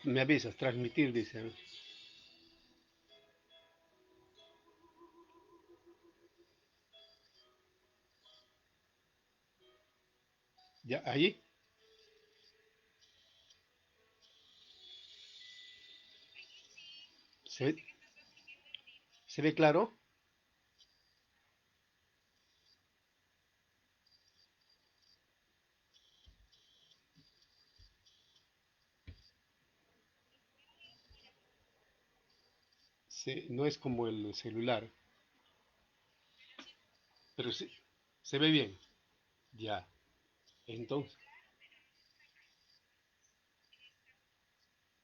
Me avisas, transmitir, dice. Ya, ahí. ¿Se ve, se ve claro? No es como el celular, pero sí, se ve bien. Ya. Entonces,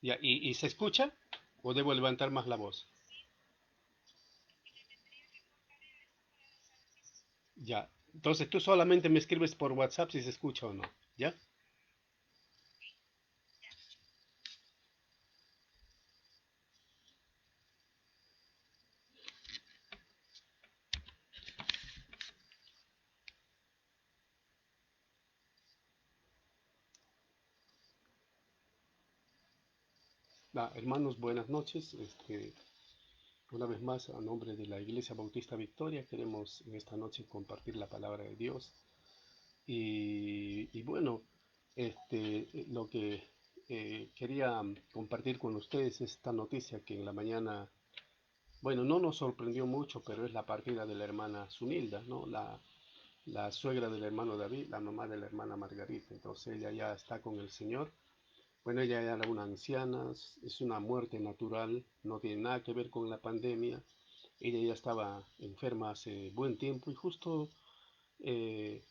ya. ¿Y se escucha? ¿O debo levantar más la voz? Ya. Entonces tú solamente me escribes por WhatsApp si se escucha o no. ¿Ya? Hermanos, buenas noches. Una vez más, a nombre de la Iglesia Bautista Victoria, queremos en esta noche compartir la palabra de Dios. Y bueno, lo que quería compartir con ustedes es esta noticia que en la mañana, bueno, no nos sorprendió mucho, pero es la partida de la hermana Zunilda, ¿no? La suegra del hermano David, la mamá de la hermana Margarita. Entonces ella ya está con el Señor. Bueno, ella ya era una anciana, es una muerte natural, no tiene nada que ver con la pandemia. Ella ya estaba enferma hace buen tiempo y eh,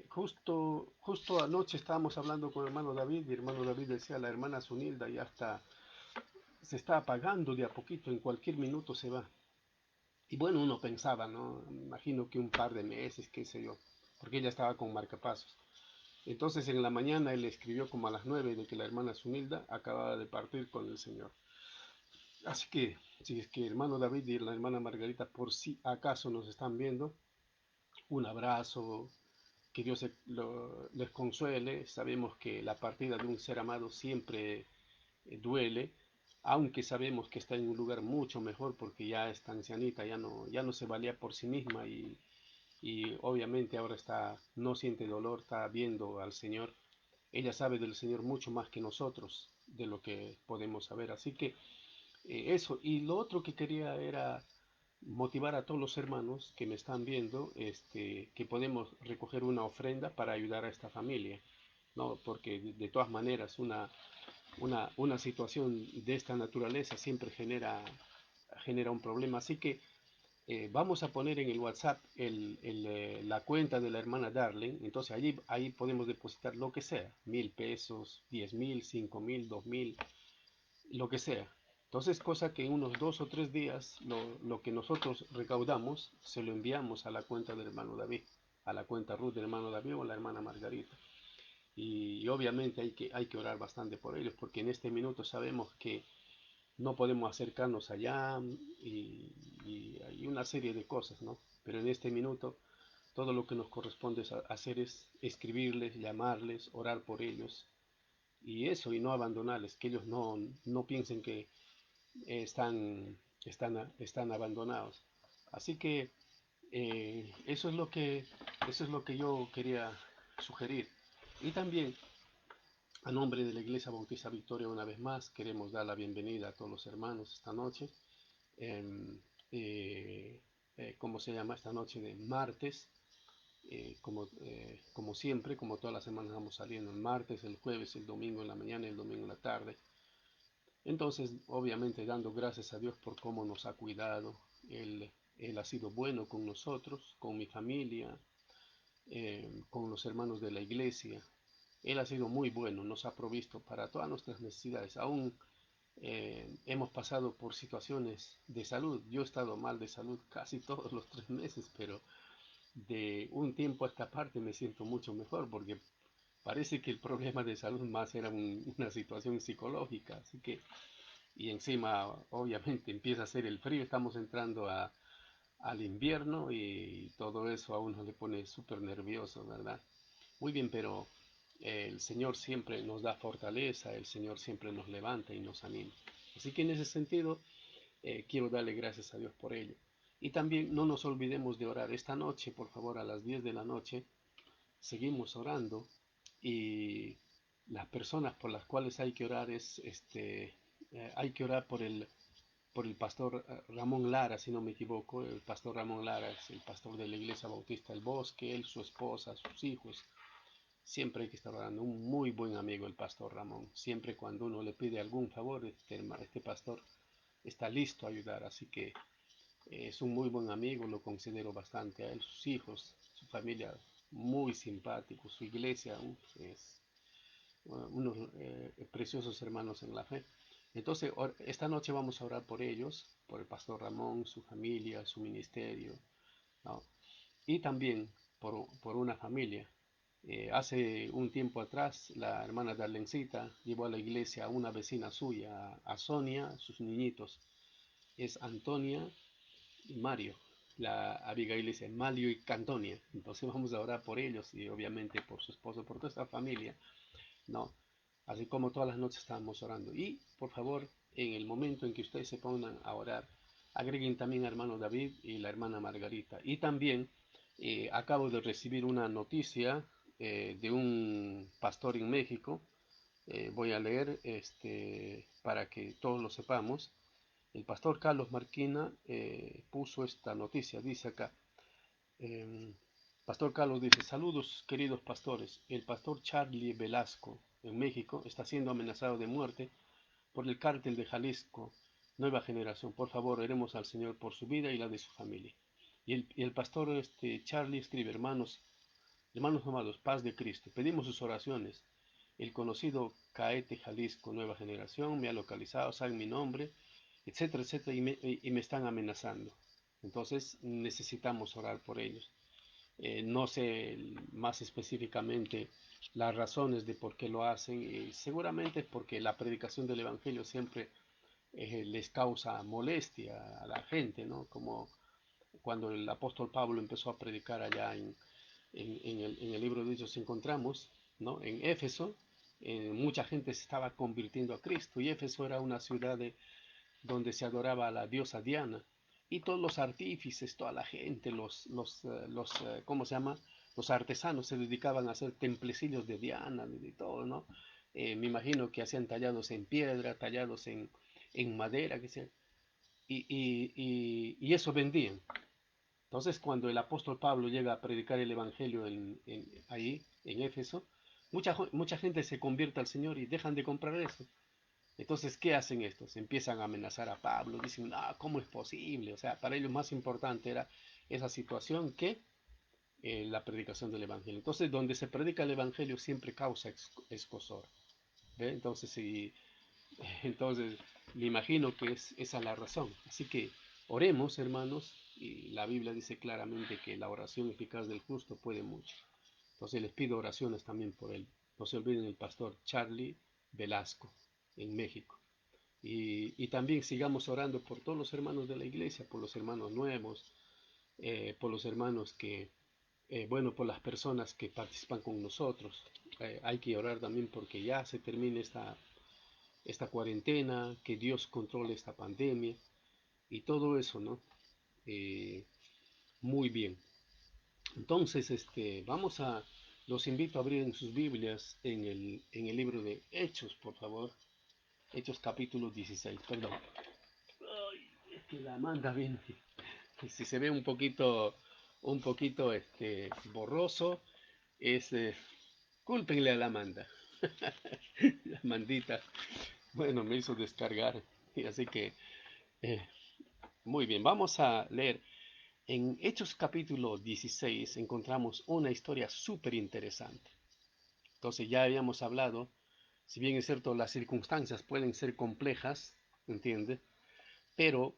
justo anoche estábamos hablando con el hermano David y el hermano David decía, la hermana Zunilda ya está, se está apagando de a poquito, en cualquier minuto se va. Y bueno, uno pensaba, ¿no? Imagino que un par de meses, qué sé yo, porque ella estaba con marcapasos. Entonces en la mañana él escribió como a las 9 de que la hermana Zunilda acababa de partir con el Señor. Así que, si es que hermano David y la hermana Margarita por si acaso nos están viendo, un abrazo, que Dios les consuele. Sabemos que la partida de un ser amado siempre duele, aunque sabemos que está en un lugar mucho mejor porque ya está ancianita, ya no se valía por sí misma y obviamente ahora está, no siente dolor, está viendo al Señor. Ella sabe del Señor mucho más que nosotros, de lo que podemos saber. Así que eso, y lo otro que quería era motivar a todos los hermanos que me están viendo, que podemos recoger una ofrenda para ayudar a esta familia, ¿no? Porque de todas maneras una situación de esta naturaleza siempre genera un problema. Así que vamos a poner en el WhatsApp la cuenta de la hermana Darling, entonces ahí podemos depositar lo que sea, 1.000 pesos, 10.000, 5.000, 2.000, lo que sea. Entonces, cosa que en unos 2 o 3 días lo que nosotros recaudamos se lo enviamos a la cuenta del hermano David, a la cuenta Ruth del hermano David o la hermana Margarita. Y obviamente hay que orar bastante por ellos, porque en este minuto sabemos que no podemos acercarnos allá y hay una serie de cosas, ¿no? Pero en este minuto todo lo que nos corresponde hacer es escribirles, llamarles, orar por ellos y eso, y no abandonarles, que ellos no piensen que están abandonados. Así que eso es lo que yo quería sugerir. Y también, a nombre de la Iglesia Bautista Victoria, una vez más, queremos dar la bienvenida a todos los hermanos esta noche. em, eh, ¿Cómo se llama? Esta noche de martes. Como siempre, como todas las semanas vamos saliendo el martes, el jueves, el domingo en la mañana y el domingo en la tarde. Entonces, obviamente dando gracias a Dios por cómo nos ha cuidado. Él ha sido bueno con nosotros, con mi familia, con los hermanos de la iglesia. Él ha sido muy bueno, nos ha provisto para todas nuestras necesidades. Aún hemos pasado por situaciones de salud. Yo he estado mal de salud casi todos los 3 meses, pero de un tiempo a esta parte me siento mucho mejor porque parece que el problema de salud más era una situación psicológica. Así que y encima obviamente empieza a hacer el frío, estamos entrando al invierno y todo eso a uno le pone súper nervioso, ¿verdad? Muy bien, pero El Señor siempre nos da fortaleza, el Señor siempre nos levanta y nos anima. Así que en ese sentido, quiero darle gracias a Dios por ello. Y también no nos olvidemos de orar. Esta noche, por favor, a las 10 de la noche, seguimos orando y las personas por las cuales hay que orar hay que orar por el pastor Ramón Lara, si no me equivoco. El pastor Ramón Lara es el pastor de la Iglesia Bautista del Bosque, él, su esposa, sus hijos. Siempre hay que estar orando. Un muy buen amigo el pastor Ramón. Siempre cuando uno le pide algún favor, este pastor está listo a ayudar. Así que es un muy buen amigo, lo considero bastante a él, sus hijos, su familia, muy simpático, su iglesia, es unos preciosos hermanos en la fe. Entonces, esta noche vamos a orar por ellos, por el pastor Ramón, su familia, su ministerio, ¿no? Y también por una familia. Hace un tiempo atrás, la hermana Darlencita llevó a la iglesia a una vecina suya, a Sonia, sus niñitos. Es Antonia y Mario. La Abigail dice Mario y Cantonia. Entonces vamos a orar por ellos y obviamente por su esposo, por toda esta familia, ¿no? Así como todas las noches estábamos orando. Y por favor, en el momento en que ustedes se pongan a orar, agreguen también al hermano David y la hermana Margarita. Y también acabo de recibir una noticia de un pastor en México. Voy a leer para que todos lo sepamos. El pastor Carlos Marquina puso esta noticia. Dice acá, eh, Pastor Carlos dice, saludos queridos pastores. El pastor Charlie Velasco en México está siendo amenazado de muerte por el cártel de Jalisco, Nueva Generación. Por favor, oremos al Señor por su vida y la de su familia. Y el pastor Charlie escribe, hermanos amados, paz de Cristo. Pedimos sus oraciones. El conocido Caete Jalisco Nueva Generación me ha localizado, saben mi nombre, etcétera, etcétera, y me están amenazando. Entonces necesitamos orar por ellos. No sé más específicamente las razones de por qué lo hacen, y seguramente es porque la predicación del Evangelio siempre les causa molestia a la gente, ¿no? Como cuando el apóstol Pablo empezó a predicar allá en el libro de Hechos encontramos, ¿no? En Éfeso, mucha gente se estaba convirtiendo a Cristo y Éfeso era una ciudad donde se adoraba a la diosa Diana y todos los artífices, toda la gente, ¿cómo se llama? Los artesanos se dedicaban a hacer templecillos de Diana, de todo, ¿no? Me imagino que hacían tallados en piedra, tallados en madera, que sea, y eso vendían. Entonces, cuando el apóstol Pablo llega a predicar el Evangelio ahí, en Éfeso, mucha gente se convierte al Señor y dejan de comprar eso. Entonces, ¿qué hacen estos? Empiezan a amenazar a Pablo, dicen, ah, ¿cómo es posible? O sea, para ellos más importante era esa situación que la predicación del Evangelio. Entonces, donde se predica el Evangelio siempre causa escosor. ¿Ve? Entonces, entonces, me imagino que es esa la razón. Así que oremos, hermanos, y la Biblia dice claramente que la oración eficaz del justo puede mucho. Entonces les pido oraciones también por él. No se olviden el pastor Charlie Velasco en México. Y también sigamos orando por todos los hermanos de la iglesia, por los hermanos nuevos, por los hermanos bueno, por las personas que participan con nosotros. Hay que orar también porque ya se termine esta cuarentena, que Dios controle esta pandemia y todo eso, ¿no? Eh, Muy bien. Entonces, los invito a abrir en sus Biblias en el libro de Hechos, por favor. Hechos capítulo 16, perdón. Ay, es que la manda bien. Si se ve un poquito borroso, es, cúlpenle a la manda. La mandita, bueno, me hizo descargar. Y así que, eh, muy bien, vamos a leer. En Hechos capítulo 16 encontramos una historia súper interesante. Entonces ya habíamos hablado, si bien es cierto, las circunstancias pueden ser complejas, ¿entiende? Pero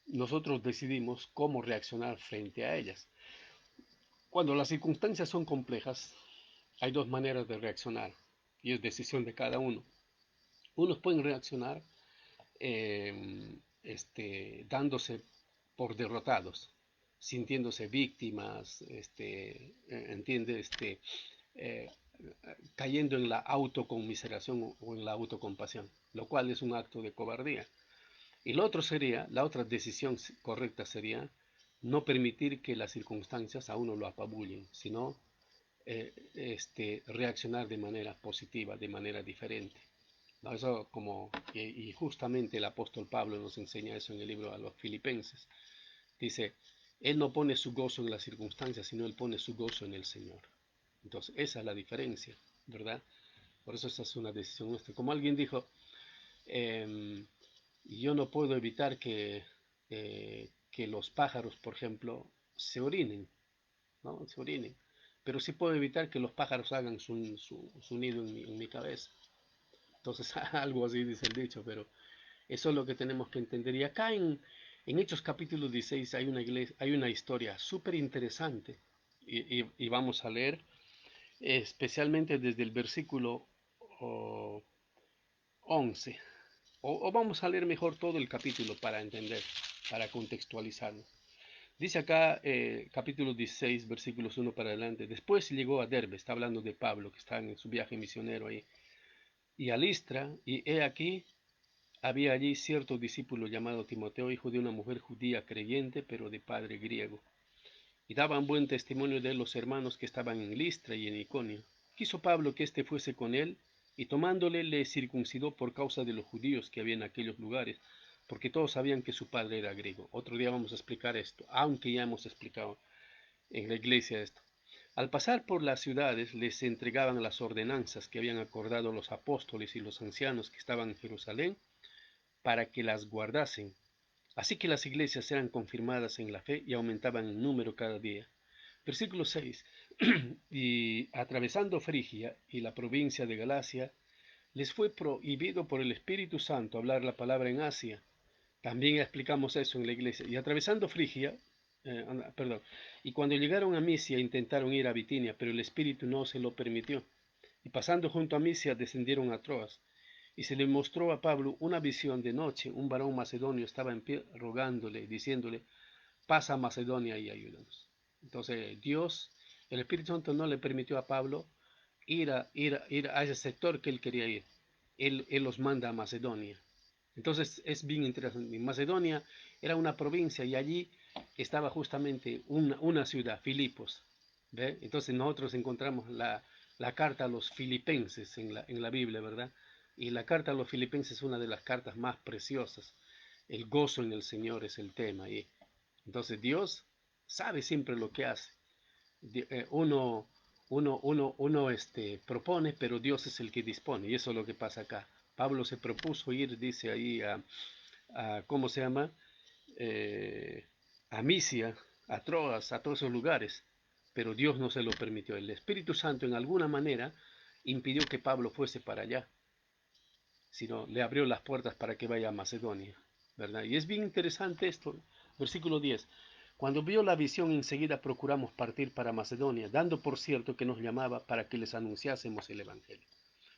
nosotros decidimos cómo reaccionar frente a ellas. Cuando las circunstancias son complejas, hay dos maneras de reaccionar y es decisión de cada uno. Unos pueden reaccionar dándose por derrotados, sintiéndose víctimas, entiende, cayendo en la autoconmiseración o en la autocompasión, lo cual es un acto de cobardía. Y lo otro sería, la otra decisión correcta sería no permitir que las circunstancias a uno lo apabullen, sino reaccionar de manera positiva, de manera diferente. ¿No? Eso como, y justamente el apóstol Pablo nos enseña eso en el libro a los Filipenses. Dice, él no pone su gozo en las circunstancias, sino él pone su gozo en el Señor. Entonces, esa es la diferencia, ¿verdad? Por eso esa es una decisión nuestra. Como alguien dijo, eh, yo no puedo evitar que los pájaros, por ejemplo, se orinen, ¿no? Se orinen. Pero sí puedo evitar que los pájaros hagan su nido en mi cabeza. Entonces, algo así dice el dicho, pero eso es lo que tenemos que entender. Y acá en Hechos capítulo 16 hay una historia súper interesante. Y vamos a leer especialmente desde el versículo oh, 11. O vamos a leer mejor todo el capítulo para entender, para contextualizarlo. Dice acá, capítulo 16, versículos 1 para adelante. Después llegó a Derbe, está hablando de Pablo, que está en su viaje misionero ahí, y a Listra, y he aquí, había allí cierto discípulo llamado Timoteo, hijo de una mujer judía creyente, pero de padre griego. Y daban buen testimonio de él los hermanos que estaban en Listra y en Iconio. Quiso Pablo que éste fuese con él, y tomándole le circuncidó por causa de los judíos que había en aquellos lugares, porque todos sabían que su padre era griego. Otro día vamos a explicar esto, aunque ya hemos explicado en la iglesia esto. Al pasar por las ciudades les entregaban las ordenanzas que habían acordado los apóstoles y los ancianos que estaban en Jerusalén para que las guardasen. Así que las iglesias eran confirmadas en la fe y aumentaban en número cada día. Versículo 6. Y atravesando Frigia y la provincia de Galacia, les fue prohibido por el Espíritu Santo hablar la palabra en Asia. También explicamos eso en la iglesia. Y atravesando Frigia, perdón, y cuando llegaron a Misia intentaron ir a Bitinia, pero el Espíritu no se lo permitió. Y pasando junto a Misia descendieron a Troas. Y se le mostró a Pablo una visión de noche. Un varón macedonio estaba en pie rogándole, diciéndole, pasa a Macedonia y ayúdanos. Entonces Dios, el Espíritu Santo no le permitió a Pablo ir a ese sector que él quería ir. Él los manda a Macedonia. Entonces es bien interesante. Macedonia era una provincia y allí estaba justamente una ciudad, Filipos. ¿Ve? Entonces nosotros encontramos la carta a los filipenses en la Biblia, ¿verdad? Y la carta a los filipenses es una de las cartas más preciosas. El gozo en el Señor es el tema. Y entonces Dios sabe siempre lo que hace. Uno, propone, pero Dios es el que dispone. Y eso es lo que pasa acá. Pablo se propuso ir, dice ahí, ¿cómo se llama? Eh, a Misia, a Troas, a todos esos lugares. Pero Dios no se lo permitió. El Espíritu Santo en alguna manera impidió que Pablo fuese para allá, sino le abrió las puertas para que vaya a Macedonia, ¿verdad? Y es bien interesante esto, versículo 10. Cuando vio la visión, enseguida procuramos partir para Macedonia, dando por cierto que nos llamaba para que les anunciásemos el Evangelio.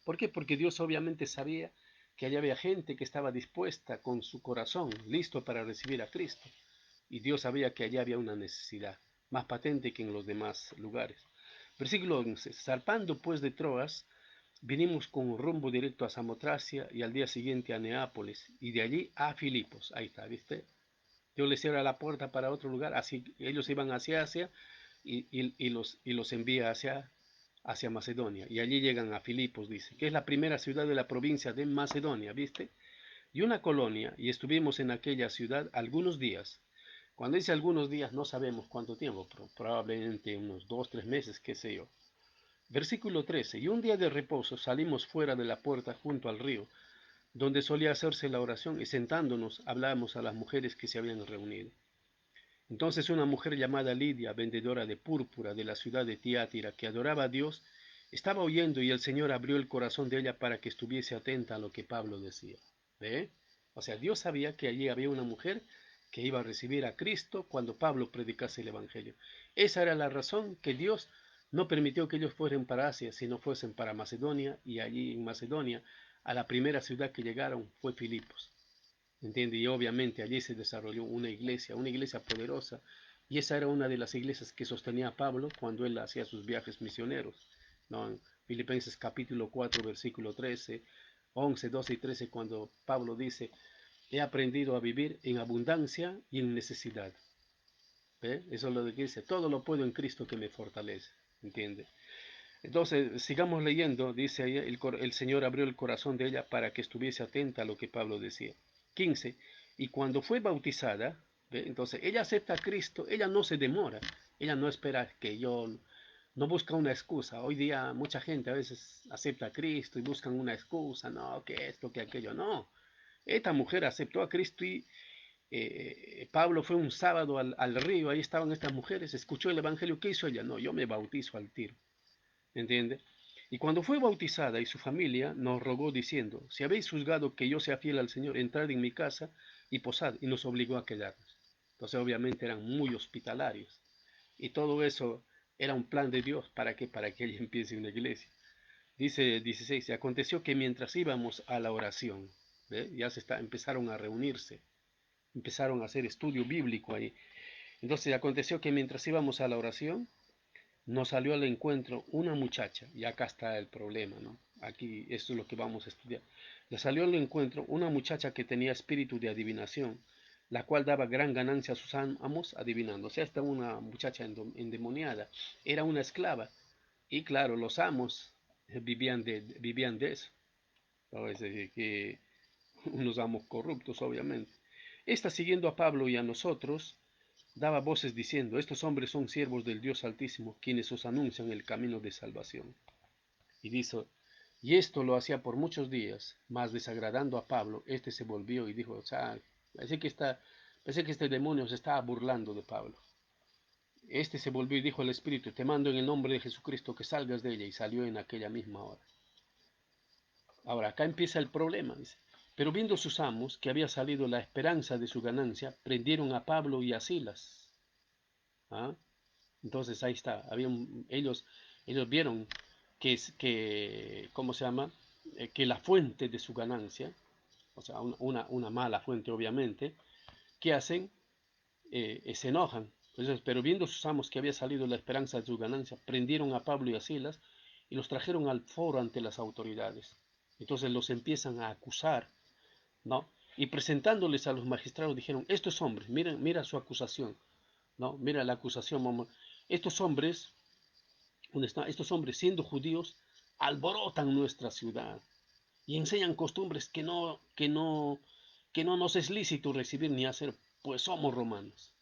¿Por qué? Porque Dios obviamente sabía que allá había gente que estaba dispuesta con su corazón, listo para recibir a Cristo. Y Dios sabía que allá había una necesidad, más patente que en los demás lugares. Versículo 11. Zarpando pues de Troas, vinimos con rumbo directo a Samotracia y al día siguiente a Neápolis y de allí a Filipos. Ahí está, ¿viste? Dios les cierra la puerta para otro lugar, así ellos iban hacia Asia y los envía hacia Macedonia. Y allí llegan a Filipos, dice, que es la primera ciudad de la provincia de Macedonia, ¿viste? Y una colonia, y estuvimos en aquella ciudad algunos días. Cuando dice algunos días no sabemos cuánto tiempo, probablemente unos 2, 3 meses, qué sé yo. Versículo 13. Y un día de reposo salimos fuera de la puerta junto al río, donde solía hacerse la oración, y sentándonos hablábamos a las mujeres que se habían reunido. Entonces una mujer llamada Lidia, vendedora de púrpura de la ciudad de Tiátira, que adoraba a Dios, estaba oyendo y el Señor abrió el corazón de ella para que estuviese atenta a lo que Pablo decía. ¿Ve? O sea, Dios sabía que allí había una mujer que iba a recibir a Cristo cuando Pablo predicase el Evangelio. Esa era la razón que Dios no permitió que ellos fueran para Asia, sino fuesen para Macedonia, y allí en Macedonia, a la primera ciudad que llegaron fue Filipos. ¿Entiende? Y obviamente allí se desarrolló una iglesia poderosa, y esa era una de las iglesias que sostenía a Pablo cuando él hacía sus viajes misioneros, ¿no? Filipenses capítulo 4, versículo 13, 11, 12 y 13, cuando Pablo dice, he aprendido a vivir en abundancia y en necesidad. ¿Ve? Eso es lo que dice, todo lo puedo en Cristo que me fortalece. ¿Entiende? Entonces, sigamos leyendo, dice ahí, el Señor abrió el corazón de ella para que estuviese atenta a lo que Pablo decía. 15. Y cuando fue bautizada, ¿ve? Entonces ella acepta a Cristo, ella no se demora, ella no espera que yo, no busca una excusa. Hoy día mucha gente a veces acepta a Cristo y buscan una excusa, no, que esto, que aquello, no. Esta mujer aceptó a Cristo y Pablo fue un sábado al río, ahí estaban estas mujeres, escuchó el Evangelio, ¿qué hizo ella? No, yo me bautizo al tiro. ¿Entiende? Y cuando fue bautizada y su familia nos rogó diciendo, si habéis juzgado que yo sea fiel al Señor, entrad en mi casa y posad, y nos obligó a quedarnos. Entonces obviamente eran muy hospitalarios. Y todo eso era un plan de Dios, ¿para qué? Para que ella empiece una iglesia. Dice 16, y aconteció que mientras íbamos a la oración, ¿ve? Ya empezaron a reunirse, empezaron a hacer estudio bíblico ahí. Entonces aconteció que mientras íbamos a la oración, nos salió al encuentro una muchacha, y acá está el problema, ¿no? Aquí esto es lo que vamos a estudiar. Le salió al encuentro una muchacha que tenía espíritu de adivinación, la cual daba gran ganancia a sus amos adivinando. O sea, esta una muchacha endemoniada, era una esclava, y claro, los amos vivían de eso. Es decir, que unos amos corruptos, obviamente. Esta, siguiendo a Pablo y a nosotros, daba voces diciendo, estos hombres son siervos del Dios Altísimo, quienes os anuncian el camino de salvación. Y dice, y esto lo hacía por muchos días, mas desagradando a Pablo, este se volvió y dijo, o sea, parece que este demonio se estaba burlando de Pablo. Este se volvió y dijo al Espíritu, te mando en el nombre de Jesucristo que salgas de ella, y salió en aquella misma hora. Ahora, acá empieza el problema, dice. Pero viendo sus amos que había salido la esperanza de su ganancia, prendieron a Pablo y a Silas. ¿Ah? Entonces ahí está, ellos vieron ¿cómo se llama? Que la fuente de su ganancia, o sea, una mala fuente obviamente, ¿qué hacen? Se enojan. Entonces, pero viendo sus amos que había salido la esperanza de su ganancia, prendieron a Pablo y a Silas y los trajeron al foro ante las autoridades. Entonces los empiezan a acusar, ¿no? Y presentándoles a los magistrados dijeron, estos hombres, mira su acusación, ¿no? Mira la acusación, mamá. Estos hombres, estos hombres siendo judíos, alborotan nuestra ciudad y enseñan costumbres que no nos es lícito recibir ni hacer, pues somos romanos.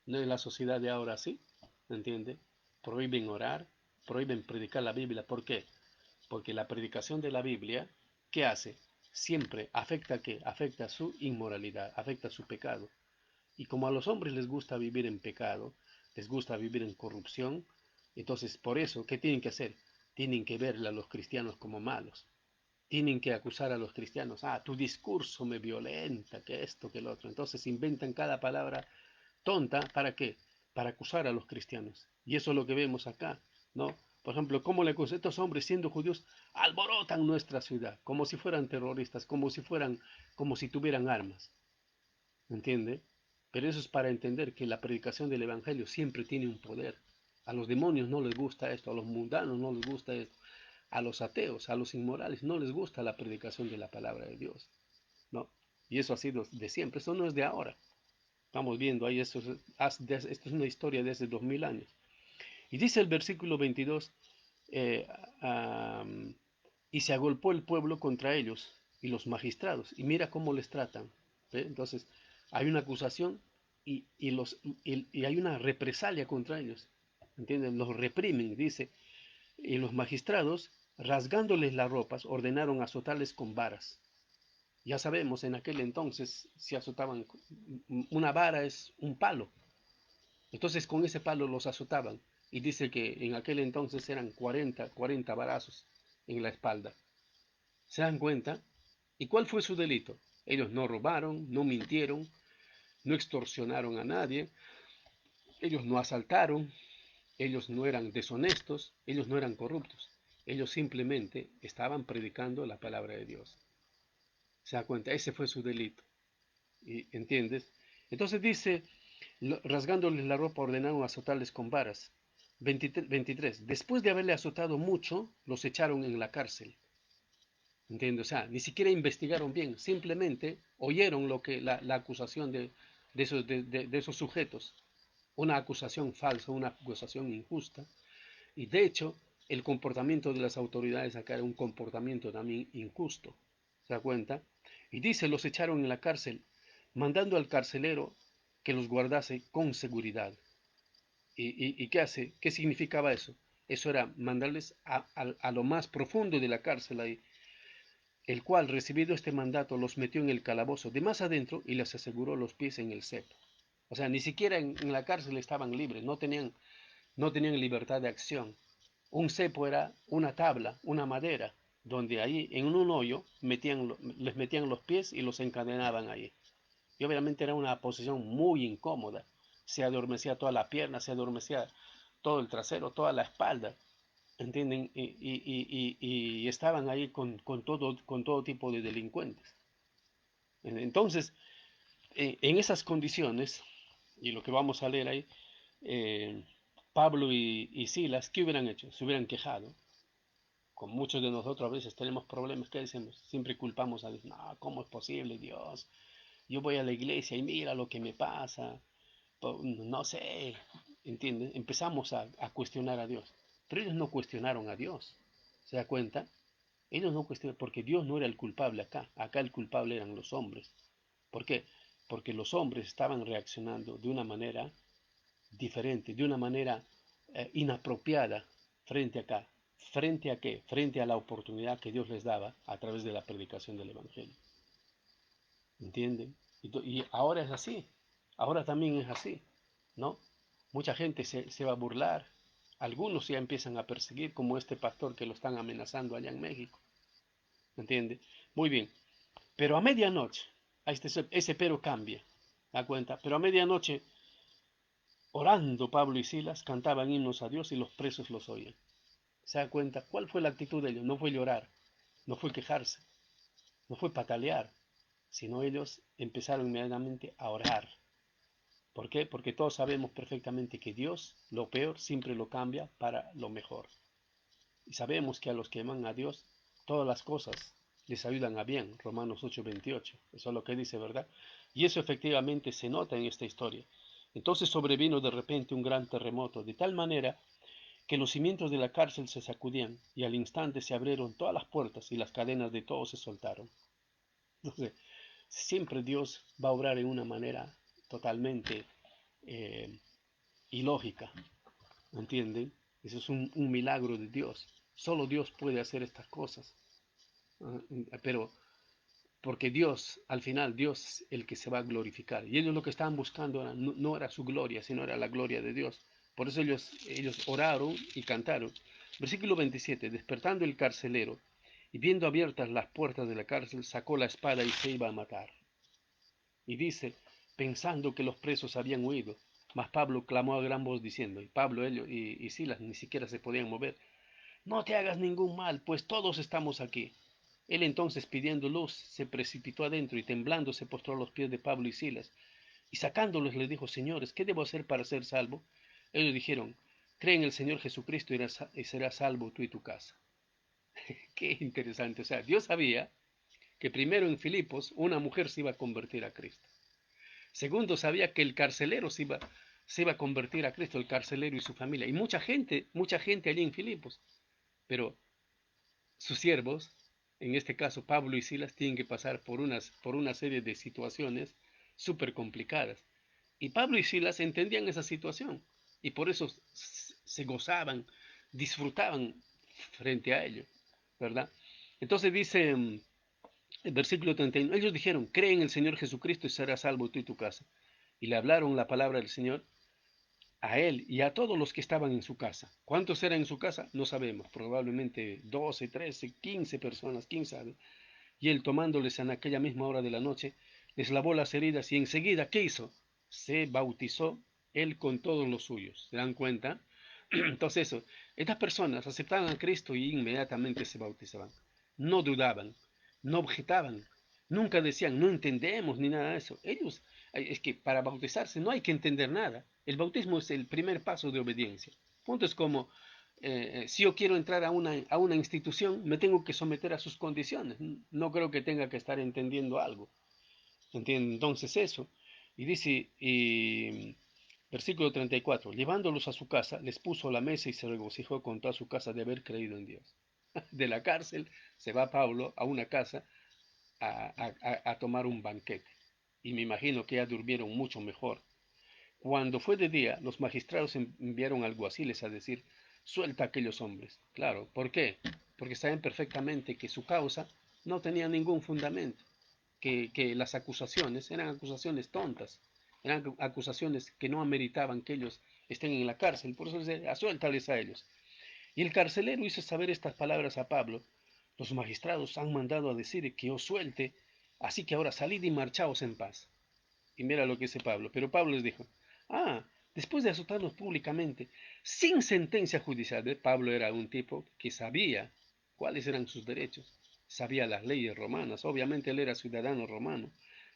No es la sociedad de ahora así, ¿entiende? Prohíben orar, prohíben predicar la Biblia. ¿Por qué? Porque la predicación de la Biblia, ¿qué hace? Siempre afecta ¿qué? Afecta su inmoralidad, afecta su pecado. Y como a los hombres les gusta vivir en pecado, les gusta vivir en corrupción, entonces por eso, ¿qué tienen que hacer? Tienen que verle a los cristianos como malos. Tienen que acusar a los cristianos. Ah, tu discurso me violenta, que esto, que lo otro. Entonces inventan cada palabra tonta, ¿para qué? Para acusar a los cristianos. Y eso es lo que vemos acá, ¿no? Por ejemplo, ¿cómo le acusan? Estos hombres siendo judíos alborotan nuestra ciudad, como si fueran terroristas, como si tuvieran armas. ¿Entiende? Pero eso es para entender que la predicación del Evangelio siempre tiene un poder. A los demonios no les gusta esto, a los mundanos no les gusta esto, a los ateos, a los inmorales no les gusta la predicación de la palabra de Dios, ¿no? Y eso ha sido de siempre, eso no es de ahora. Estamos viendo ahí, esto es una historia de hace 2000 años. Y dice el versículo 22, eh, um, y se agolpó el pueblo contra ellos y los magistrados, y mira cómo les tratan. ¿Ve? Entonces, hay una acusación y hay una represalia contra ellos. ¿Entienden? Los reprimen, dice. Y los magistrados, rasgándoles las ropas, ordenaron azotarles con varas. Ya sabemos, en aquel entonces se azotaban, una vara es un palo. Entonces con ese palo los azotaban. Y dice que en aquel entonces eran 40 varazos en la espalda. ¿Se dan cuenta? ¿Y cuál fue su delito? Ellos no robaron, no mintieron, no extorsionaron a nadie, ellos no asaltaron, ellos no eran deshonestos, ellos no eran corruptos. Ellos simplemente estaban predicando la palabra de Dios. ¿Se da cuenta? Ese fue su delito. ¿Entiendes? Entonces dice, rasgándoles la ropa ordenaron azotarles con varas. 23. Después de haberle azotado mucho, los echaron en la cárcel. ¿Entiendes? O sea, ni siquiera investigaron bien, simplemente oyeron lo que la acusación de esos sujetos, una acusación falsa, una acusación injusta, y de hecho el comportamiento de las autoridades acá era un comportamiento también injusto, ¿se da cuenta? Y dice, los echaron en la cárcel, mandando al carcelero que los guardase con seguridad. ¿Y qué hace? ¿Qué significaba eso? Eso era mandarles a lo más profundo de la cárcel ahí, el cual, recibido este mandato, los metió en el calabozo de más adentro y les aseguró los pies en el cepo. O sea, ni siquiera en la cárcel estaban libres, no tenían libertad de acción. Un cepo era una tabla, una madera, donde ahí en un hoyo les metían los pies y los encadenaban ahí. Y obviamente era una posición muy incómoda. Se adormecía toda la pierna, se adormecía todo el trasero, toda la espalda. ¿Entienden? Y estaban ahí con todo tipo de delincuentes. Entonces, en esas condiciones, y lo que vamos a leer ahí, eh, Pablo y Silas, ¿qué hubieran hecho? Se hubieran quejado. Con muchos de nosotros a veces tenemos problemas, ¿qué decimos? Siempre culpamos a Dios. No, ¿cómo es posible, Dios? Yo voy a la iglesia y mira lo que me pasa. No sé, ¿entiendes? Empezamos a cuestionar a Dios. Pero ellos no cuestionaron a Dios. ¿Se da cuenta? Ellos no cuestionaron, porque Dios no era el culpable acá. Acá el culpable eran los hombres. ¿Por qué? Porque los hombres estaban reaccionando de una manera diferente, de una manera inapropiada frente acá. ¿Frente a qué? Frente a la oportunidad que Dios les daba a través de la predicación del Evangelio. ¿Entienden? Y ahora es así. Ahora también es así, ¿no? Mucha gente se va a burlar. Algunos ya empiezan a perseguir, como este pastor que lo están amenazando allá en México. ¿Entiende? Muy bien. Pero a medianoche, ese pero cambia. ¿Da cuenta? Pero a medianoche, orando Pablo y Silas, cantaban himnos a Dios y los presos los oían. ¿Se da cuenta? ¿Cuál fue la actitud de ellos? No fue llorar, no fue quejarse, no fue patalear, sino ellos empezaron inmediatamente a orar. ¿Por qué? Porque todos sabemos perfectamente que Dios lo peor siempre lo cambia para lo mejor. Y sabemos que a los que aman a Dios, todas las cosas les ayudan a bien. Romanos 8:28. Eso es lo que dice, ¿verdad? Y eso efectivamente se nota en esta historia. Entonces sobrevino de repente un gran terremoto, de tal manera que los cimientos de la cárcel se sacudían y al instante se abrieron todas las puertas y las cadenas de todos se soltaron. Entonces, siempre Dios va a obrar en una manera totalmente eh, ilógica, ¿entienden? Eso es un milagro de Dios. Solo Dios puede hacer estas cosas. Pero porque Dios, al final, Dios el que se va a glorificar. Y ellos lo que estaban buscando no era su gloria, sino era la gloria de Dios. Por eso ellos oraron y cantaron. Versículo 27. Despertando el carcelero y viendo abiertas las puertas de la cárcel, sacó la espada y se iba a matar. Y dice, pensando que los presos habían huido, mas Pablo clamó a gran voz diciendo, y Pablo y Silas ni siquiera se podían mover, no te hagas ningún mal, pues todos estamos aquí. Él entonces, pidiendo luz, se precipitó adentro y temblando se postró a los pies de Pablo y Silas, y sacándolos les dijo, señores, ¿qué debo hacer para ser salvo? Ellos dijeron, cree en el Señor Jesucristo y serás salvo tú y tu casa. Qué interesante, o sea, Dios sabía que primero en Filipos una mujer se iba a convertir a Cristo. Segundo, sabía que el carcelero se iba a convertir a Cristo, el carcelero y su familia. Y mucha gente allí en Filipos. Pero sus siervos, en este caso Pablo y Silas, tienen que pasar por una serie de situaciones súper complicadas. Y Pablo y Silas entendían esa situación. Y por eso se gozaban, disfrutaban frente a ello, ¿verdad? Entonces dice el versículo 31, ellos dijeron, cree en el Señor Jesucristo y serás salvo tú y tu casa. Y le hablaron la palabra del Señor a él y a todos los que estaban en su casa. ¿Cuántos eran en su casa? No sabemos, probablemente 12, 13, 15 personas, quién sabe. Y él tomándoles en aquella misma hora de la noche, les lavó las heridas y enseguida, ¿qué hizo? Se bautizó él con todos los suyos. ¿Se dan cuenta? Entonces estas personas aceptaban a Cristo y inmediatamente se bautizaban. No dudaban, no objetaban, nunca decían, no entendemos ni nada de eso. Es que para bautizarse no hay que entender nada. El bautismo es el primer paso de obediencia. Punto es como, si yo quiero entrar a una institución, me tengo que someter a sus condiciones. No creo que tenga que estar entendiendo algo. ¿Entiende? Entonces eso. Y dice, versículo 34, llevándolos a su casa, les puso la mesa y se regocijó con toda su casa de haber creído en Dios. De la cárcel se va Pablo a una casa a tomar un banquete. Y me imagino que ya durmieron mucho mejor. Cuando fue de día, los magistrados enviaron alguaciles a decir, suelta a aquellos hombres. Claro, ¿por qué? Porque saben perfectamente que su causa no tenía ningún fundamento, que las acusaciones eran acusaciones tontas, eran acusaciones que no ameritaban que ellos estén en la cárcel, por eso dice, suéltales a ellos. Y el carcelero hizo saber estas palabras a Pablo, los magistrados han mandado a decir que os suelte, así que ahora salid y marchaos en paz. Y mira lo que dice Pablo. Pero Pablo les dijo, después de azotarlos públicamente, sin sentencia judicial, Pablo era un tipo que sabía cuáles eran sus derechos, sabía las leyes romanas, obviamente él era ciudadano romano,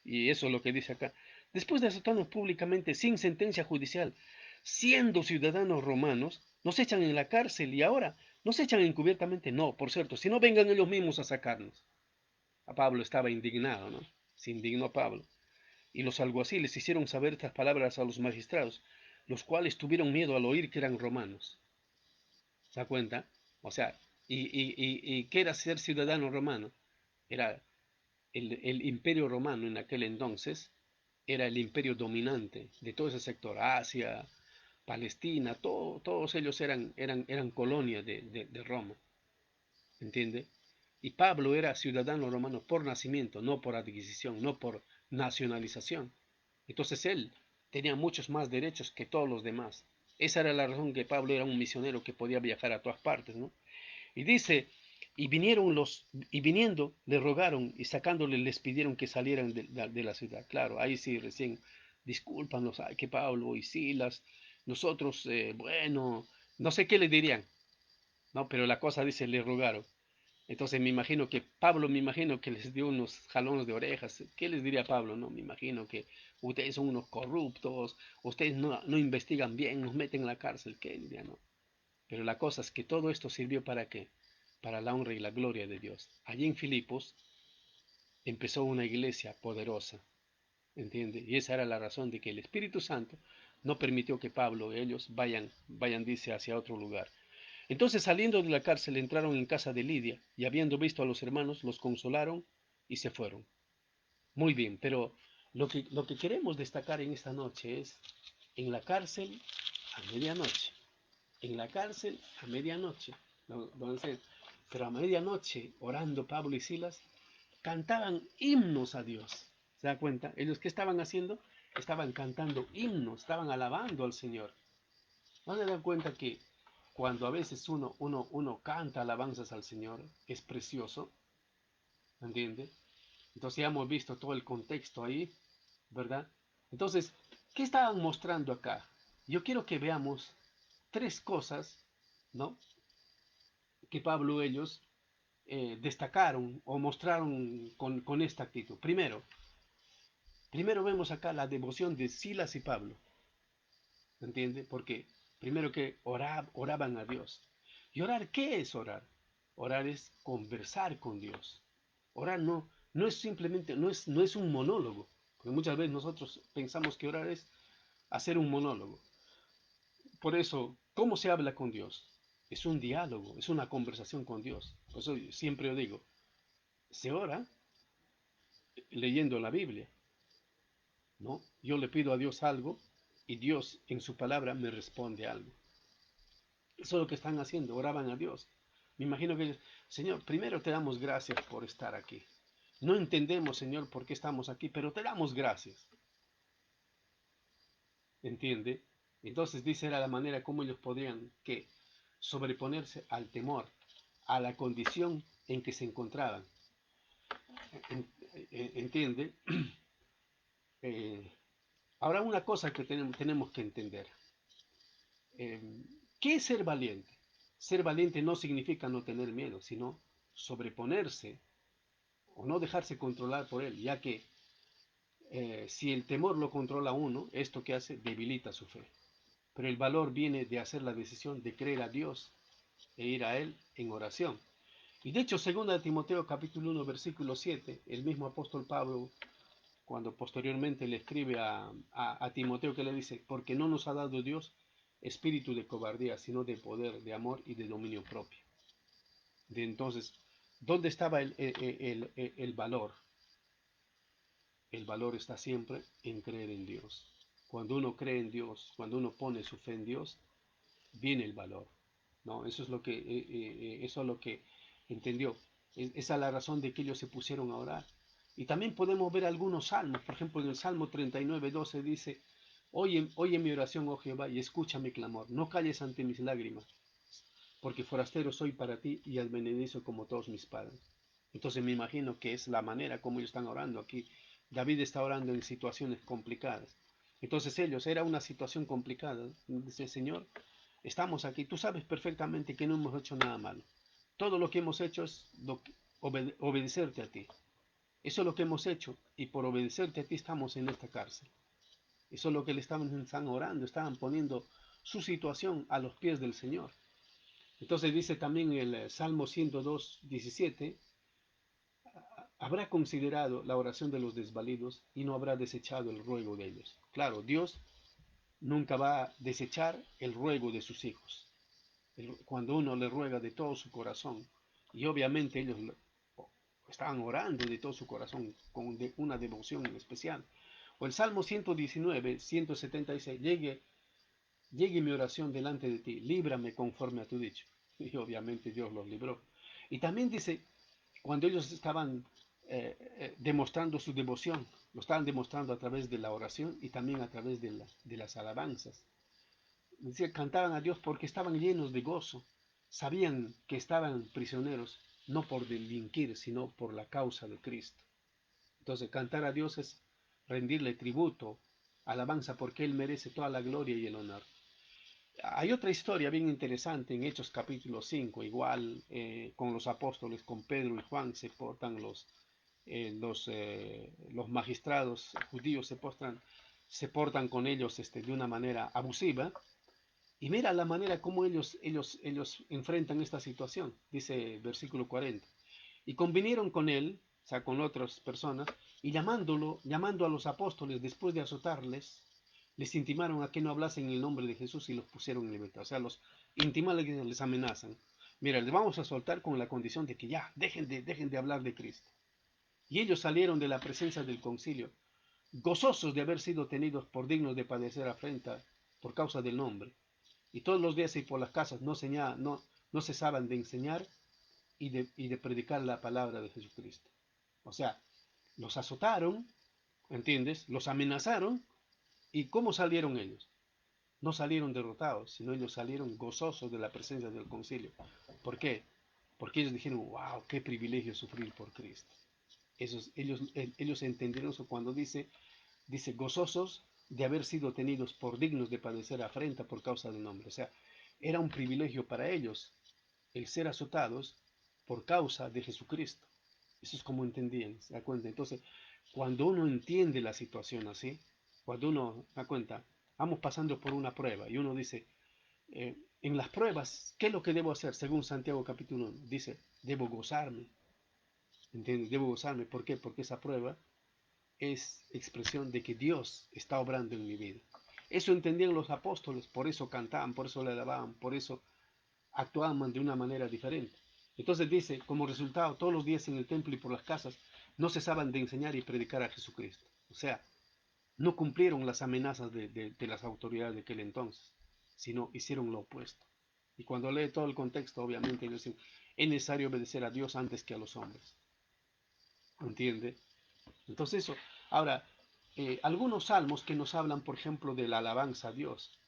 y eso es lo que dice acá. Después de azotarnos públicamente, sin sentencia judicial, siendo ciudadanos romanos, nos echan en la cárcel y ahora nos echan encubiertamente. No, por cierto, si no vengan ellos mismos a sacarnos. A Pablo estaba indignado, ¿no? Se indignó Pablo. Y los alguaciles hicieron saber estas palabras a los magistrados, los cuales tuvieron miedo al oír que eran romanos. ¿Se da cuenta? O sea, y ¿qué era ser ciudadano romano? Era el imperio romano en aquel entonces, era el imperio dominante de todo ese sector, Asia, Palestina, todos ellos eran colonias de Roma, ¿entiende? Y Pablo era ciudadano romano por nacimiento, no por adquisición, no por nacionalización. Entonces él tenía muchos más derechos que todos los demás. Esa era la razón que Pablo era un misionero que podía viajar a todas partes, ¿no? Y dice, y viniendo le rogaron y sacándole les pidieron que salieran de la ciudad. Claro, ahí sí recién, discúlpanos, ay, que Pablo y Silas, nosotros, bueno, no sé qué le dirían, ¿no? Pero la cosa dice, le rogaron. Entonces me imagino que Pablo, me imagino que les dio unos jalones de orejas. ¿Qué les diría Pablo? No, me imagino que ustedes son unos corruptos, ustedes no investigan bien, nos meten en la cárcel. ¿Qué diría? No. Pero la cosa es que todo esto sirvió para qué? Para la honra y la gloria de Dios. Allí en Filipos empezó una iglesia poderosa, ¿entiende? Y esa era la razón de que el Espíritu Santo no permitió que Pablo y ellos vayan, dice, hacia otro lugar. Entonces saliendo de la cárcel entraron en casa de Lidia y habiendo visto a los hermanos los consolaron y se fueron. Muy bien, pero lo que queremos destacar en esta noche es en la cárcel a medianoche. En la cárcel a medianoche. Pero a medianoche, orando Pablo y Silas, cantaban himnos a Dios. ¿Se da cuenta? Ellos qué estaban haciendo? Estaban cantando himnos, estaban alabando al Señor. ¿No se dan cuenta que cuando a veces uno canta alabanzas al Señor, es precioso? ¿Entiende? Entonces ya hemos visto todo el contexto ahí, ¿verdad? Entonces, ¿qué estaban mostrando acá? Yo quiero que veamos tres cosas, ¿no? Que Pablo ellos destacaron o mostraron con esta actitud. Primero vemos acá la devoción de Silas y Pablo, ¿entiende? Porque primero que oraban a Dios. ¿Y orar qué es orar? Orar es conversar con Dios. Orar no es simplemente, no es un monólogo, porque muchas veces nosotros pensamos que orar es hacer un monólogo. Por eso, ¿cómo se habla con Dios? Es un diálogo, es una conversación con Dios. Por eso siempre yo digo, se ora leyendo la Biblia, ¿no? Yo le pido a Dios algo y Dios en su palabra me responde algo. Eso es lo que están haciendo, oraban a Dios. Me imagino que ellos, Señor, primero te damos gracias por estar aquí. No entendemos, Señor, por qué estamos aquí, pero te damos gracias. ¿Entiende? Entonces dice era la manera como ellos podían que sobreponerse al temor, a la condición en que se encontraban. ¿Entiende? Eh, ahora una cosa que tenemos que entender. Eh, ¿Qué es ser valiente? Ser valiente no significa no tener miedo, sino sobreponerse o no dejarse controlar por él, ya que si el temor lo controla a uno, esto que hace debilita su fe. pero el valor viene de hacer la decisión de creer a Dios e ir a Él en oración. Y de hecho, 2 Timoteo capítulo 1, versículo 7, el mismo apóstol Pablo, cuando posteriormente le escribe a Timoteo, que le dice, porque no nos ha dado Dios espíritu de cobardía, sino de poder, de amor y de dominio propio. Entonces, ¿dónde estaba el valor? El valor está siempre en creer en Dios. Cuando uno cree en Dios, cuando uno pone su fe en Dios, viene el valor. ¿No? Eso es lo que entendió. Esa es la razón de que ellos se pusieron a orar. Y también podemos ver algunos salmos. Por ejemplo, en el Salmo 39:12 dice, oye mi oración, oh Jehová, y escucha mi clamor. No calles ante mis lágrimas, porque forastero soy para ti y advenedizo como todos mis padres. Entonces me imagino que es la manera como ellos están orando aquí. David está orando en situaciones complicadas. Entonces era una situación complicada. Dice, Señor, estamos aquí. Tú sabes perfectamente que no hemos hecho nada malo. Todo lo que hemos hecho es obedecerte a ti. Eso es lo que hemos hecho. Y por obedecerte a ti estamos en esta cárcel. Eso es lo que le están orando. Estaban poniendo su situación a los pies del Señor. Entonces dice también el Salmo 102:17, habrá considerado la oración de los desvalidos y no habrá desechado el ruego de ellos. Claro, Dios nunca va a desechar el ruego de sus hijos. Cuando uno le ruega de todo su corazón, y obviamente ellos estaban orando de todo su corazón con una devoción especial. O el Salmo 119:176, llegue mi oración delante de ti, líbrame conforme a tu dicho. Y obviamente Dios los libró. Y también dice, cuando ellos estaban demostrando su devoción, lo estaban demostrando a través de la oración y también a través de las alabanzas. Decía, cantaban a Dios porque estaban llenos de gozo, sabían que estaban prisioneros, no por delinquir, sino por la causa de Cristo. Entonces, cantar a Dios es rendirle tributo, alabanza, porque Él merece toda la gloria y el honor. Hay otra historia bien interesante en Hechos capítulo 5, igual con los apóstoles, con Pedro y Juan, se portan los magistrados judíos, se portan con ellos de una manera abusiva. Y mira la manera como ellos enfrentan esta situación, dice versículo 40. Y convinieron con él, o sea, con otras personas, y llamando a los apóstoles después de azotarles, les intimaron a que no hablasen en el nombre de Jesús y los pusieron en libertad. O sea, los intiman, les amenazan. Mira, les vamos a soltar con la condición de que ya, dejen de hablar de Cristo. Y ellos salieron de la presencia del concilio, gozosos de haber sido tenidos por dignos de padecer afrenta por causa del nombre. Y todos los días y por las casas no cesaban de enseñar y de predicar la palabra de Jesucristo. O sea, los azotaron, ¿entiendes? Los amenazaron. ¿Y cómo salieron ellos? No salieron derrotados, sino ellos salieron gozosos de la presencia del concilio. ¿Por qué? Porque ellos dijeron, wow, qué privilegio sufrir por Cristo. Ellos entendieron eso cuando dice gozosos de haber sido tenidos por dignos de padecer afrenta por causa del nombre. O sea, era un privilegio para ellos el ser azotados por causa de Jesucristo. Eso es como entendían, ¿se da cuenta? Entonces, cuando uno entiende la situación así, cuando uno da cuenta, vamos pasando por una prueba y uno dice, en las pruebas, ¿qué es lo que debo hacer? Según Santiago capítulo 1, dice, debo gozarme. ¿Entiendes? Debo gozarme. ¿Por qué? Porque esa prueba es expresión de que Dios está obrando en mi vida. Eso entendían los apóstoles, por eso cantaban, por eso le alababan, por eso actuaban de una manera diferente. Entonces dice, como resultado, todos los días en el templo y por las casas no cesaban de enseñar y predicar a Jesucristo. O sea, no cumplieron las amenazas de las autoridades de aquel entonces, sino hicieron lo opuesto. Y cuando lee todo el contexto, obviamente ellos dicen, es necesario obedecer a Dios antes que a los hombres. ¿Entiende? Entonces eso. Ahora, algunos salmos que nos hablan, por ejemplo, de la alabanza a Dios.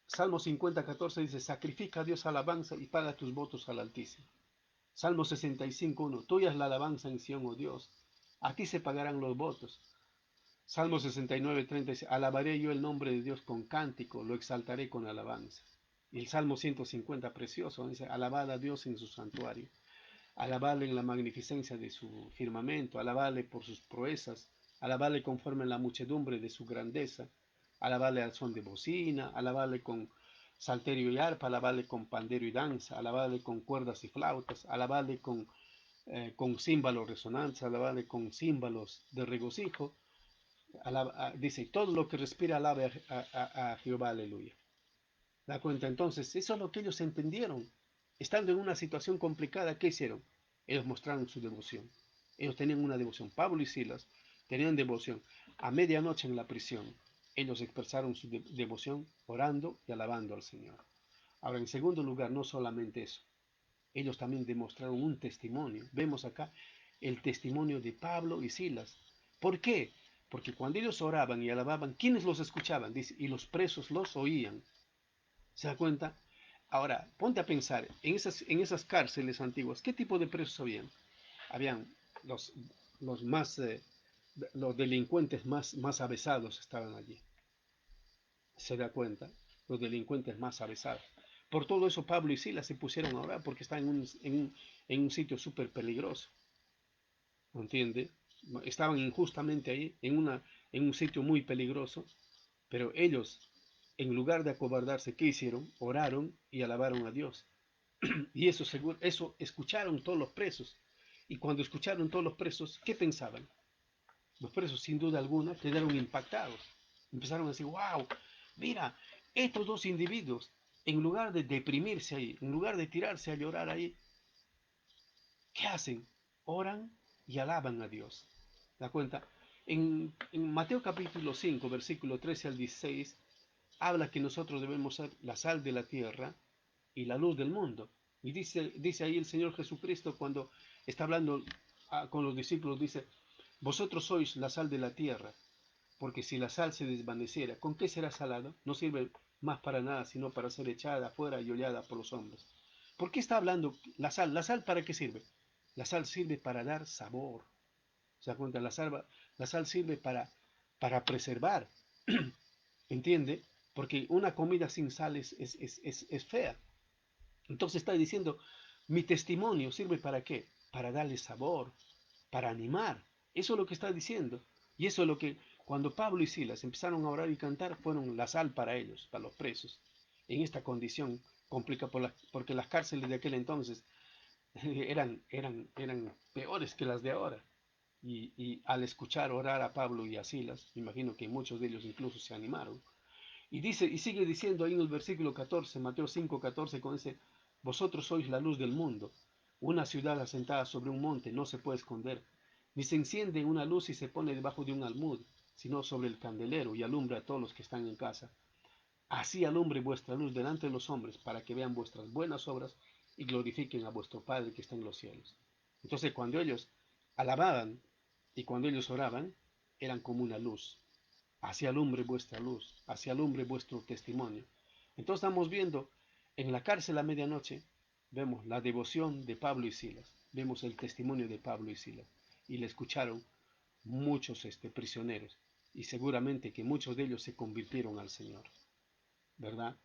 Salmo 50:14 dice, sacrifica a Dios alabanza y paga tus votos al Altísimo. Salmo 65:1, tuya es la alabanza en Sión, oh Dios, a ti se pagarán los votos. Salmo 69:30 dice, alabaré yo el nombre de Dios con cántico, lo exaltaré con alabanza. Y el Salmo 150, precioso, dice, alabad a Dios en su santuario, alabadle en la magnificencia de su firmamento, alabadle por sus proezas, alabadle conforme a la muchedumbre de su grandeza, alabarle al son de bocina, alabarle con salterio y arpa, alabarle con pandero y danza, alabarle con cuerdas y flautas, alabarle con címbalos resonantes, alabarle con címbalos de regocijo. Dice, todo lo que respira alabe a Jehová, aleluya. ¿Da cuenta? Entonces, eso es lo que ellos entendieron. Estando en una situación complicada, ¿qué hicieron? Ellos mostraron su devoción. Ellos tenían una devoción. Pablo y Silas tenían devoción. A medianoche en la prisión, ellos expresaron su devoción orando y alabando al Señor. Ahora, en segundo lugar, no solamente eso, ellos también demostraron un testimonio. Vemos acá el testimonio de Pablo y Silas. ¿Por qué? Porque cuando ellos oraban y alababan, ¿quiénes los escuchaban? Dice, y los presos los oían. ¿Se da cuenta? Ahora, ponte a pensar, en esas cárceles antiguas, ¿qué tipo de presos habían? Habían los, los más, los delincuentes más avesados estaban allí. ¿Se da cuenta? Los delincuentes más avesados. Por todo eso Pablo y Silas se pusieron a orar porque estaban en un sitio súper peligroso. ¿No entiende? Estaban injustamente ahí, en un sitio muy peligroso, pero ellos, en lugar de acobardarse, ¿qué hicieron? Oraron y alabaron a Dios. Y eso escucharon todos los presos. Y cuando escucharon todos los presos, ¿qué pensaban? Los presos, sin duda alguna, quedaron impactados. Empezaron a decir, wow, mira, estos dos individuos, en lugar de deprimirse ahí, en lugar de tirarse a llorar ahí, ¿qué hacen? Oran y alaban a Dios. ¿Da cuenta? En Mateo capítulo 5, versículo 13 al 16, habla que nosotros debemos ser la sal de la tierra y la luz del mundo. Y dice ahí el Señor Jesucristo cuando está hablando con los discípulos, dice, vosotros sois la sal de la tierra, porque si la sal se desvaneciera, ¿con qué será salado? No sirve más para nada, sino para ser echada afuera y hollada por los hombres. ¿Por qué está hablando la sal? ¿La sal para qué sirve? La sal sirve para dar sabor. ¿Se da cuenta? La sal sirve para preservar. ¿Entiende? Porque una comida sin sal es fea. Entonces está diciendo, mi testimonio sirve para qué? Para darle sabor, para animar. Eso es lo que está diciendo. Y eso es lo que cuando Pablo y Silas empezaron a orar y cantar, fueron la sal para ellos, para los presos. En esta condición complica porque las cárceles de aquel entonces eran peores que las de ahora. Y al escuchar orar a Pablo y a Silas, me imagino que muchos de ellos incluso se animaron. Y sigue diciendo ahí en el versículo 14, Mateo 5:14, con ese, vosotros sois la luz del mundo. Una ciudad asentada sobre un monte no se puede esconder, ni se enciende una luz y se pone debajo de un almud, sino sobre el candelero y alumbra a todos los que están en casa. Así alumbre vuestra luz delante de los hombres, para que vean vuestras buenas obras y glorifiquen a vuestro Padre que está en los cielos. Entonces, cuando ellos alababan y cuando ellos oraban, eran como una luz. Así alumbre vuestra luz, así alumbre vuestro testimonio. Entonces estamos viendo en la cárcel a medianoche, vemos la devoción de Pablo y Silas, vemos el testimonio de Pablo y Silas, y le escucharon muchos prisioneros, y seguramente que muchos de ellos se convirtieron al Señor, ¿verdad?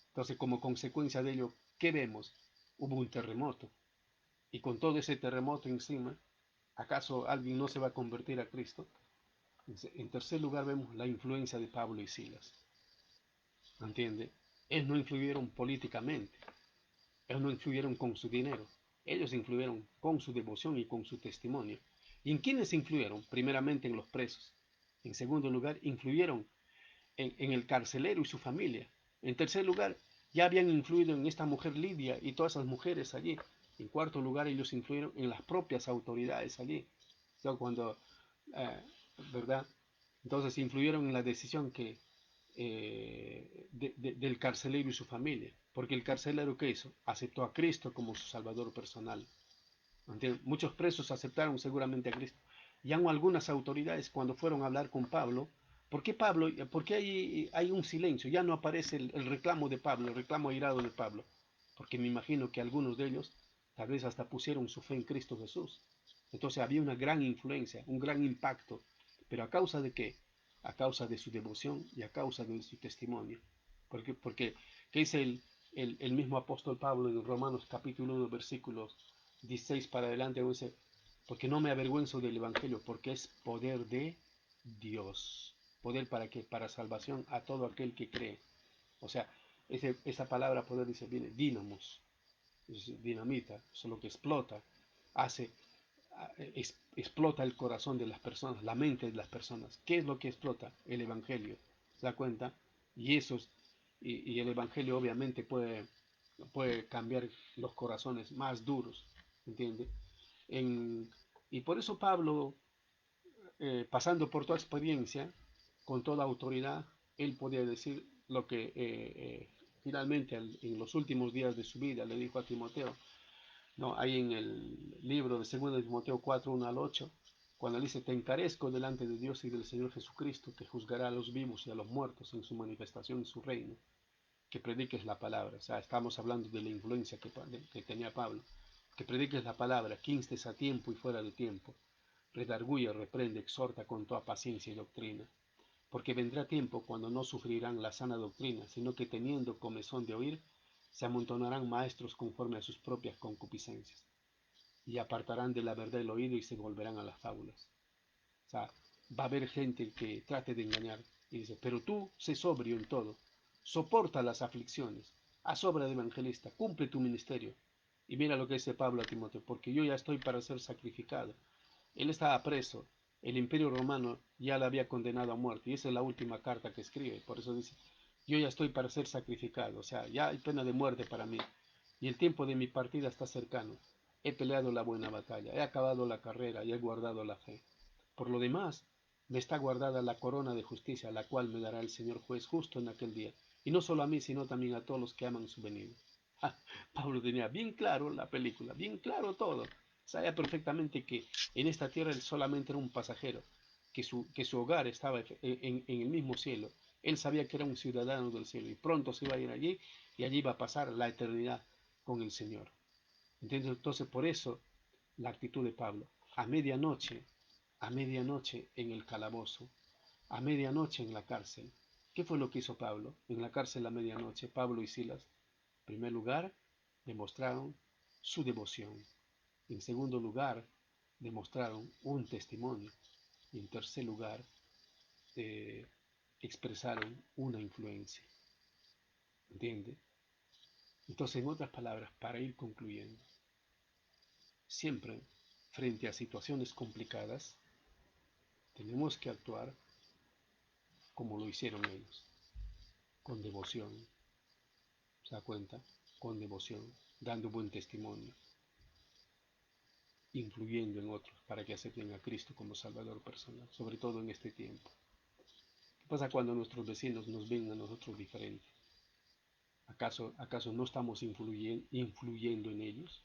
Entonces, como consecuencia de ello, ¿qué vemos? Hubo un terremoto, y con todo ese terremoto encima, ¿acaso alguien no se va a convertir a Cristo? En tercer lugar, vemos la influencia de Pablo y Silas. ¿Entiende? Ellos no influyeron políticamente, ellos no influyeron con su dinero, ellos influyeron con su devoción y con su testimonio. ¿Y en quiénes influyeron? Primeramente en los presos. En segundo lugar, influyeron en el carcelero y su familia. En tercer lugar, ya habían influido en esta mujer Lidia y todas esas mujeres allí. En cuarto lugar, ellos influyeron en las propias autoridades allí. O sea, cuando, eh, ¿verdad? Entonces influyeron en la decisión del carcelero y su familia. Porque el carcelero, ¿qué hizo? Aceptó a Cristo como su salvador personal. ¿Entiendes? Muchos presos aceptaron seguramente a Cristo. Y aún algunas autoridades cuando fueron a hablar con Pablo, ¿por qué hay un silencio? Ya no aparece el reclamo de Pablo, el reclamo airado de Pablo. Porque me imagino que algunos de ellos tal vez hasta pusieron su fe en Cristo Jesús. Entonces había una gran influencia, un gran impacto. ¿Pero a causa de qué? A causa de su devoción y a causa de su testimonio. Porque ¿qué dice el mismo apóstol Pablo en Romanos capítulo 1, versículos 16 para adelante? Dice, porque no me avergüenzo del Evangelio, porque es poder de Dios. Poder para qué? Para salvación a todo aquel que cree. O sea, esa palabra poder dice, viene dinamos, es dinamita, eso es lo que explota, hace, explota el corazón de las personas, la mente de las personas. ¿Qué es lo que explota? El Evangelio. ¿Se da cuenta? Y eso y el Evangelio obviamente puede cambiar los corazones más duros, ¿entiende? En, y por eso Pablo, pasando por toda experiencia, con toda autoridad, él podía decir lo que finalmente en los últimos días de su vida le dijo a Timoteo, ¿no? Ahí en el libro de 2 de Timoteo 4, 1 al 8, cuando él dice, te encarezco delante de Dios y del Señor Jesucristo, que juzgará a los vivos y a los muertos en su manifestación en su reino, que prediques la palabra. O sea, estamos hablando de la influencia que tenía Pablo. Que prediques la palabra, que instes a tiempo y fuera de tiempo. Redarguye, reprende, exhorta con toda paciencia y doctrina. Porque vendrá tiempo cuando no sufrirán la sana doctrina, sino que teniendo comezón de oír, se amontonarán maestros conforme a sus propias concupiscencias, y apartarán de la verdad el oído y se volverán a las fábulas. O sea, va a haber gente que trate de engañar y dice, pero tú sé sobrio en todo, soporta las aflicciones, haz obra de evangelista, cumple tu ministerio. Y mira lo que dice Pablo a Timoteo, porque yo ya estoy para ser sacrificado. Él estaba preso, el imperio romano ya le había condenado a muerte, y esa es la última carta que escribe, por eso dice, yo ya estoy para ser sacrificado, o sea, ya hay pena de muerte para mí, y el tiempo de mi partida está cercano. He peleado la buena batalla, he acabado la carrera y he guardado la fe. Por lo demás, me está guardada la corona de justicia, la cual me dará el Señor juez justo en aquel día, y no solo a mí, sino también a todos los que aman su venida. Ah, Pablo tenía bien claro la película, bien claro todo. Sabía perfectamente que en esta tierra él solamente era un pasajero, que su hogar estaba en el mismo cielo. Él sabía que era un ciudadano del cielo y pronto se iba a ir allí y allí iba a pasar la eternidad con el Señor. ¿Entiendes? Entonces, por eso la actitud de Pablo, a medianoche en el calabozo, a medianoche en la cárcel. ¿Qué fue lo que hizo Pablo? En la cárcel a medianoche, Pablo y Silas, en primer lugar, demostraron su devoción. En segundo lugar, demostraron un testimonio. Y en tercer lugar, eh, expresaron una influencia. ¿Entiende? Entonces, en otras palabras, para ir concluyendo, siempre frente a situaciones complicadas, tenemos que actuar como lo hicieron ellos, con devoción, ¿se da cuenta? Con devoción, dando buen testimonio, influyendo en otros para que acepten a Cristo como Salvador personal, sobre todo en este tiempo. ¿Qué pasa cuando nuestros vecinos nos ven a nosotros diferente? ¿Acaso no estamos influyendo en ellos?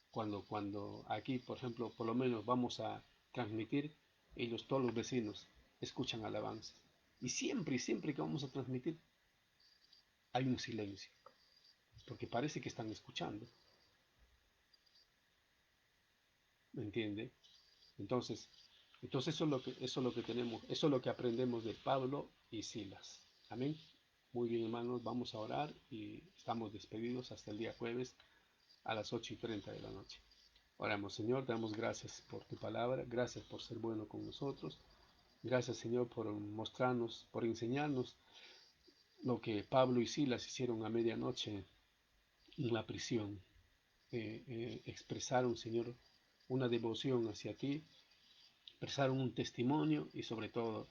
Cuando aquí, por ejemplo, por lo menos vamos a transmitir, ellos, todos los vecinos, escuchan alabanza. Y siempre que vamos a transmitir, hay un silencio, porque parece que están escuchando, ¿me entiende? Entonces, entonces eso es lo que tenemos, eso es lo que aprendemos de Pablo y Silas. Amén. Muy bien, hermanos, vamos a orar y estamos despedidos hasta el día jueves a las 8:30 de la noche. Oramos, Señor, te damos gracias por tu palabra, gracias por ser bueno con nosotros, gracias, Señor, por mostrarnos, por enseñarnos lo que Pablo y Silas hicieron a medianoche en la prisión. Expresaron, Señor, una devoción hacia ti, expresaron un testimonio y sobre todo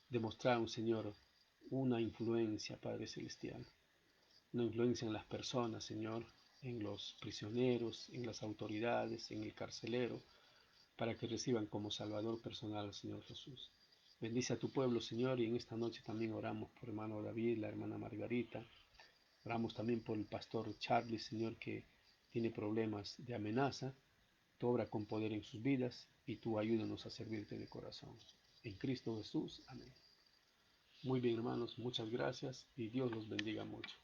demostraron, Señor, una influencia, Padre Celestial, una influencia en las personas, Señor, en los prisioneros, en las autoridades, en el carcelero, para que reciban como Salvador personal al Señor Jesús. Bendice a tu pueblo, Señor, y en esta noche también oramos por hermano David, la hermana Margarita. Oramos también por el pastor Charlie, Señor, que tiene problemas de amenaza. Tú obra con poder en sus vidas y tú ayúdanos a servirte de corazón. En Cristo Jesús. Amén. Muy bien, hermanos, muchas gracias y Dios los bendiga mucho.